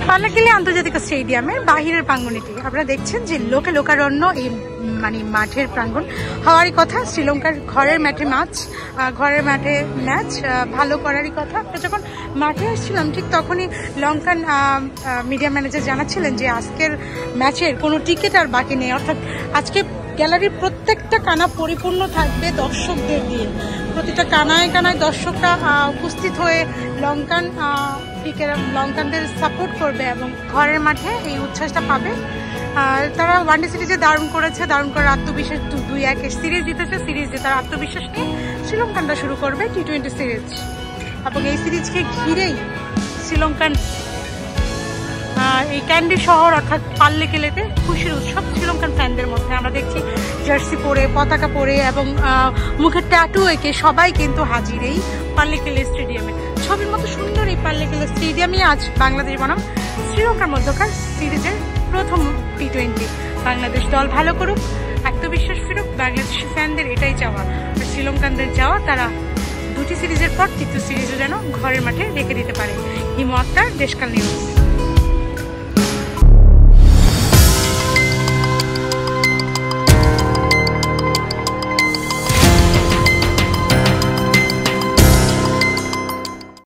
পাল্লাকিলি আন্তর্জাতিক স্টেডিয়ামের বাহিরের প্রাঙ্গণটি আপনারা দেখছেন যে লোকে লোকারণ্য এই মানে মাঠের প্রাঙ্গণ হওয়ারই কথা। শ্রীলঙ্কার ঘরের মাঠে ম্যাচ ভালো করারই কথা। আমরা যখন মাঠে আসছিলাম ঠিক তখনই লঙ্কান মিডিয়া ম্যানেজার জানাচ্ছিলেন যে আজকের ম্যাচের কোনো টিকিট আর বাকি নেই, অর্থাৎ আজকে গ্যালারির প্রত্যেকটা কানা পরিপূর্ণ থাকবে দর্শকদের দিয়ে। প্রতিটা কানায় কানায় দর্শকরা উপস্থিত হয়ে লঙ্কানদের সাপোর্ট করবে এবং ঘরের মাঠে এই উচ্ছ্বাসটা পাবে। তারা ওয়ানডে সিরিজে দারুণ করার আত্মবিশ্বাস, 2-1 সিরিজ জিতেছে। সিরিজ জেতার আত্মবিশ্বাস নিয়ে শ্রীলঙ্কানরা শুরু করবে টি-20 সিরিজ এবং এই সিরিজকে ঘিরেই শ্রীলঙ্কান এই ক্যান্ডি শহর অর্থাৎ পাল্লেকেলেতে খুশির উৎসব শ্রীলঙ্কান ফ্যানদের মধ্যে। আমরা দেখছি জার্সি পরে, পতাকা পরে এবং মুখের ট্যাটু এঁকে সবাই কিন্তু হাজির এই পাল্লেকেলে স্টেডিয়ামে। ছবির মতো সুন্দর এই পাল্লেকেলে স্টেডিয়ামে আজ বাংলাদেশ বনাম শ্রীলঙ্কার মধ্যকার সিরিজের প্রথম টি-20। বাংলাদেশ দল ভালো করুক, আত্মবিশ্বাস ফিরুক, বাংলাদেশি ফ্যানদের এটাই চাওয়া। আর শ্রীলঙ্কানদের চাওয়া তারা দুটি সিরিজের পর তৃতীয় সিরিজও যেন ঘরের মাঠে রেখে দিতে পারে। হিমু আক্তার, দেশকাল নিউজ।